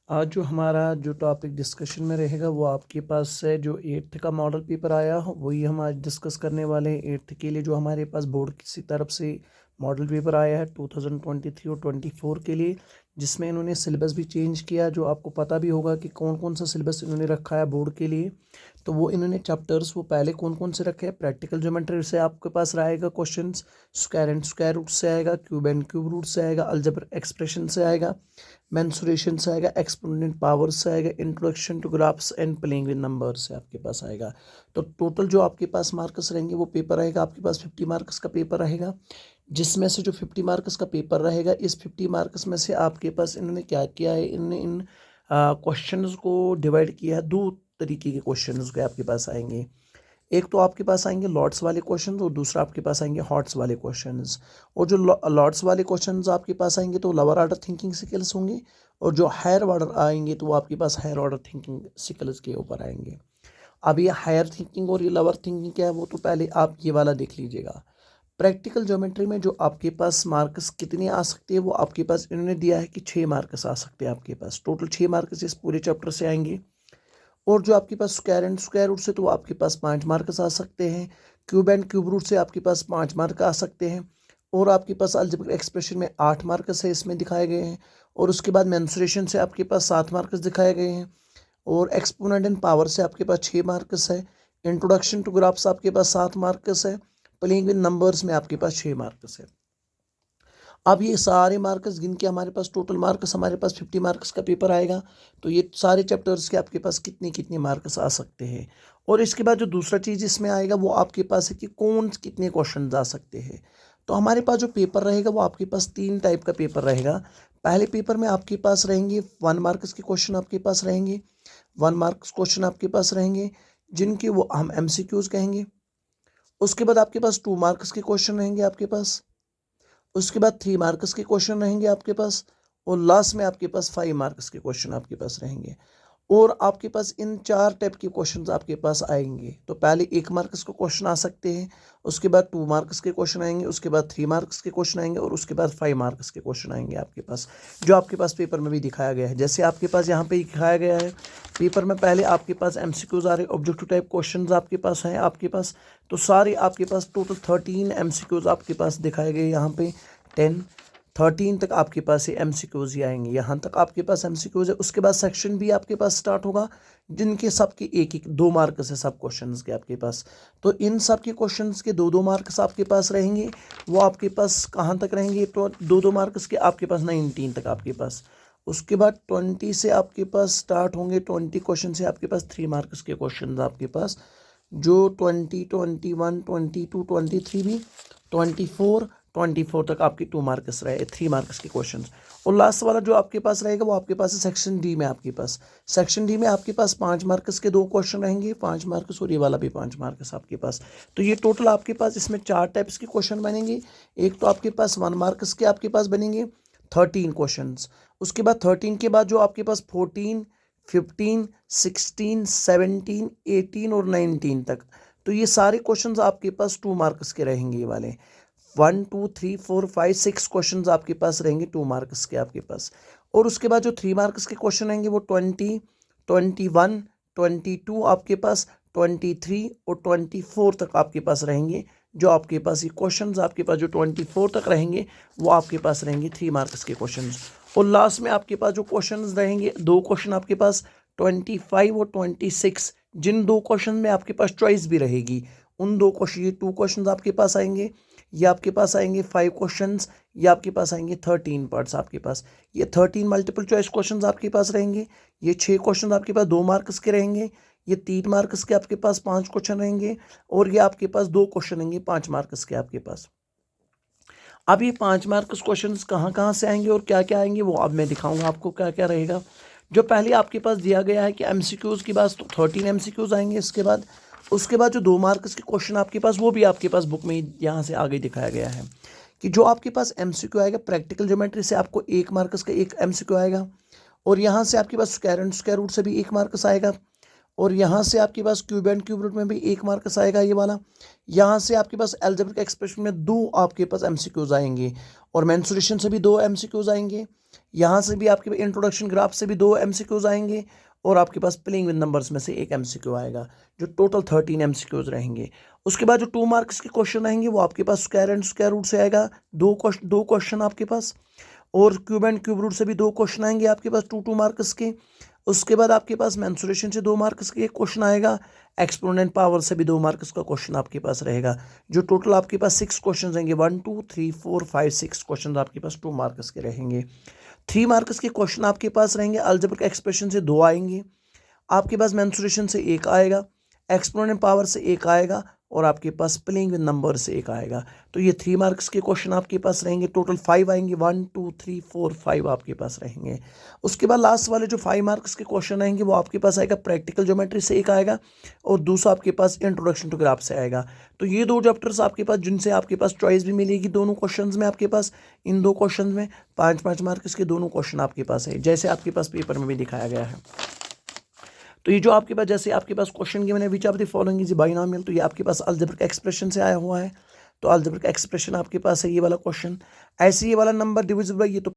आज जो हमारा जो टॉपिक डिस्कशन में रहेगा वो आपके पास से जो 8th का मॉडल पेपर आया हो वही हम आज डिस्कस करने वाले हैं। 8th के लिए जो हमारे पास बोर्ड की तरफ से मॉडल पेपर आया है 2023 और 24 के लिए, जिसमें इन्होंने सिलेबस भी चेंज किया। जो आपको पता भी होगा कि कौन कौन सा सिलेबस इन्होंने रखा है बोर्ड के लिए। तो वो इन्होंने चैप्टर्स वो पहले कौन कौन से रखे हैं। प्रैक्टिकल ज्योमेट्री से आपके पास रहेगा questions, square and square root से आएगा, क्यूब एंड क्यूब रूट से आएगा, अलजेब्रिक एक्सप्रेशन से आएगा, मेंसुरेशन से आएगा, एक्सपोनेंट पावर से आएगा, introduction to graphs and playing with number से आपके पास आएगा। तो टोटल जो आपके पास मार्क्स रहेंगे वो पेपर रहेगा आपके पास 50 मार्क्स का पेपर रहेगा, जिसमें से जो 50 मार्क्स का पेपर रहेगा इस 50 मार्क्स में से आपके पास इन्होंने क्या किया है, इन्होंने इन क्वेश्चंस को डिवाइड किया है। दो तरीके के क्वेश्चंस के आपके पास आएंगे। एक तो आपके पास आएंगे लॉट्स वाले क्वेश्चंस और दूसरा आपके पास आएंगे हॉट्स वाले क्वेश्चंस। और जो लॉट्स वाले क्वेश्चंस आपके पास आएंगे तो लोअर ऑर्डर थिंकिंग स्किल्स होंगे, और जो हायर ऑर्डर आएंगे तो वो आपके पास हायर ऑर्डर थिंकिंग स्किल्स के ऊपर आएंगे। अब ये हायर थिंकिंग और ये लोअर थिंकिंग क्या है वो तो पहले आप ये वाला देख लीजिएगा। प्रैक्टिकल ज्योमेट्री में जो आपके पास मार्क्स कितने आ सकते हैं वो आपके पास इन्होंने दिया है कि 6 मार्क्स आ सकते हैं आपके पास। टोटल 6 मार्क्स इस पूरे चैप्टर से आएंगे। और जो आपके पास स्क्वायर एंड स्क्वायर रूट से तो आपके पास 5 मार्क्स आ सकते हैं। क्यूब एंड क्यूब रूट से आपके पास 5 मार्क आ सकते हैं। और आपके पास अलजेब्रिक एक्सप्रेशन में 8 मार्क्स है इसमें दिखाए गए हैं। और उसके बाद मेंसुरेशन से आपके पास 7 मार्क्स दिखाए गए हैं। और एक्सपोनेंट एंड पावर से आपके पास 6 मार्क्स है। इंट्रोडक्शन टू ग्राफ्स आपके पास 7 मार्क्स है। प्लेइंग विद नंबर्स में आपके पास 6 मार्क्स है। अब ये सारे मार्क्स गिन के हमारे पास टोटल मार्क्स हमारे पास 50 मार्क्स का पेपर आएगा। तो ये सारे चैप्टर्स के आपके पास कितने कितने मार्क्स आ सकते हैं। और इसके बाद जो दूसरा चीज़ इसमें आएगा वो आपके पास है कि कौन कितने क्वेश्चन आ सकते हैं। तो हमारे पास जो पेपर रहेगा वो आपके पास 3 टाइप का पेपर रहेगा। पहले पेपर में आपके पास रहेंगे 1 मार्क्स के क्वेश्चन आपके पास रहेंगे। 1 मार्क्स क्वेश्चन आपके पास रहेंगे जिनके वो हम MCQs कहेंगे। उसके बाद आपके पास 2 मार्क्स के क्वेश्चन रहेंगे आपके पास। उसके बाद 3 मार्क्स के क्वेश्चन रहेंगे आपके पास। और लास्ट में आपके पास 5 मार्क्स के क्वेश्चन आपके पास रहेंगे। और आपके पास इन 4 टाइप के क्वेश्चंस आपके पास आएंगे। तो पहले 1 मार्क्स के क्वेश्चन आ सकते हैं, उसके बाद 2 मार्क्स के क्वेश्चन आएंगे, उसके बाद 3 मार्क्स के क्वेश्चन आएंगे और उसके बाद 5 मार्क्स के क्वेश्चन आएंगे आपके पास, जो आपके पास पेपर में भी दिखाया गया है। जैसे आपके पास यहाँ पे दिखाया गया है पेपर में, पहले आपके पास MCQs आ रहे, ऑब्जेक्टिव टाइप क्वेश्चन आपके पास हैं आपके पास। तो सारे आपके पास टोटल 13 MCQs आपके पास दिखाए गए यहाँ पे। 10 13 तक आपके पास ये MCQs ही आएंगे, यहाँ तक आपके पास MCQs है। उसके बाद सेक्शन भी आपके पास स्टार्ट होगा, जिनके सबके एक एक 2 मार्क्स है सब क्वेश्चंस के आपके पास। तो इन सब के क्वेश्चंस के 2 2 मार्क्स आपके पास रहेंगे। वो आपके पास कहाँ तक रहेंगे, तो 2 2 मार्क्स के आपके पास 19 तक आपके पास। उसके बाद 20 से आपके पास स्टार्ट होंगे, 20 क्वेश्चन से आपके पास 3 मार्क्स के क्वेश्चन आपके पास, जो 20 21 22 23 भी 24 तक आपकी 2 मार्क्स रहे, 3 मार्क्स के क्वेश्चन। और लास्ट वाला जो आपके पास रहेगा वो आपके पास है सेक्शन डी में आपके पास। सेक्शन डी में आपके पास 5 मार्क्स के 2 क्वेश्चन रहेंगे, 5 मार्क्स, और ये वाला भी 5 मार्क्स आपके पास। तो ये टोटल आपके पास इसमें 4 टाइप्स के क्वेश्चन बनेंगे। एक तो आपके पास 1 मार्क्स के आपके पास बनेंगे 13 क्वेश्चन। उसके बाद 13 के बाद जो आपके पास 14 15 16 17 18 और 19 तक, तो ये सारे क्वेश्चंस आपके पास 2 मार्क्स के रहेंगे। ये वाले 1 2 3 4 5 6 क्वेश्चंस आपके पास रहेंगे 2 मार्क्स के आपके पास। और उसके बाद जो 3 मार्क्स के क्वेश्चन रहेंगे वो 20 21 22 आपके पास, 23 और 24 तक आपके पास रहेंगे। जो आपके पास ये क्वेश्चंस आपके पास जो 24 तक रहेंगे वो आपके पास रहेंगे 3 मार्क्स के क्वेश्चंस। और लास्ट में आपके पास जो क्वेश्चंस रहेंगे 2 क्वेश्चन आपके पास 25 और 26, जिन 2 क्वेश्चन में आपके पास चॉइस भी रहेगी। उन 2 क्वेश्चन, ये 2 क्वेश्चन आपके पास आएंगे, ये आपके पास आएंगे 5 क्वेश्चंस, ये आपके पास आएंगे 13 पार्ट्स आपके पास। ये 13 मल्टीपल चॉइस क्वेश्चंस आपके पास रहेंगे। ये 6 क्वेश्चन आपके पास 2 मार्क्स के रहेंगे। ये 3 मार्क्स के आपके पास 5 क्वेश्चन रहेंगे। और ये आपके पास 2 क्वेश्चन रहेंगे 5 मार्क्स के आपके पास। अब ये 5 मार्क्स क्वेश्चंस कहाँ कहाँ से आएंगे और क्या क्या आएंगे वो अब मैं दिखाऊंगा आपको क्या क्या रहेगा। जो पहले आपके पास दिया गया है कि MCQs की बात, तो 13 MCQs आएंगे। उसके बाद जो 2 मार्क्स के क्वेश्चन आपके पास वो भी आपके पास बुक में यहाँ से आगे दिखाया गया है कि जो आपके पास MCQ आएगा प्रैक्टिकल ज्योमेट्री से आपको 1 मार्क्स का 1 MCQ आएगा। और यहाँ से आपके पास स्क्वायर एंड स्क्वायर रूट से भी 1 मार्क्स आएगा। और यहाँ से आपके पास क्यूब एंड क्यूब रूट में भी 1 मार्क्स आएगा ये वाला। यहाँ से आपके पास अलजेब्रिक एक्सप्रेशन में 2 आपके पास MCQs आएंगे। और मेंसुरेशन से भी 2 MCQs आएंगे। यहाँ से भी आपके इंट्रोडक्शन ग्राफ से भी 2 MCQs आएंगे और आपके पास प्लेइंग विद नंबर्स में से 1 MCQ आएगा, जो टोटल 13 MCQs रहेंगे। उसके बाद जो 2 मार्क्स के क्वेश्चन आएंगे वो आपके पास स्क्वायर एंड स्क्वायर रूट से आएगा, दो क्वेश्चन आपके पास, और क्यूब एंड क्यूब रूट से भी 2 क्वेश्चन आएंगे आपके पास 2 मार्क्स के। उसके बाद आपके पास मेंसुरेशन से 2 मार्क्स के एक क्वेश्चन आएगा, एक्सपोनेंट पावर से भी 2 मार्क्स का क्वेश्चन आपके पास रहेगा, जो टोटल आपके पास 6 क्वेश्चन रहेंगे। 1 2 3 4 5 6 क्वेश्चन आपके पास 2 मार्क्स के रहेंगे। 3 मार्क्स के क्वेश्चन आपके पास रहेंगे, अलजेब्रिक एक्सप्रेशन से 2 आएंगे, आपके पास मेंसुरेशन से 1 आएगा, एक्सपोनेंट पावर से 1 आएगा, और आपके पास प्लेइंग विद नंबर से 1 आएगा। तो ये 3 मार्क्स के क्वेश्चन आपके पास रहेंगे, टोटल 5 आएंगे। 1 2 3 4 5 आपके पास रहेंगे। उसके बाद लास्ट वाले जो 5 मार्क्स के क्वेश्चन आएंगे वो आपके पास आएगा प्रैक्टिकल ज्योमेट्री से 1 आएगा, और दूसरा आपके पास इंट्रोडक्शन टू ग्राफ से आएगा। तो ये 2 चैप्टर्स आपके पास जिनसे आपके पास चॉइस भी मिलेगी दोनों क्वेश्चन में आपके पास। इन 2 क्वेश्चन में 5-5 मार्क्स के दोनों क्वेश्चन आपके पास है, जैसे आपके पास पेपर में भी दिखाया गया है। तो ये जो आपके पास जैसे आपके पास क्वेश्चन गिवन है which of the following is binomial, तो ये आपके पास अलजेब्रिक एक्सप्रेशन से आया हुआ है। तो अलजेब्रिक एक्सप्रेशन आपके पास है ये वाला क्वेश्चन। ऐसे ये वाला नंबर डिविजिबल है, ये तो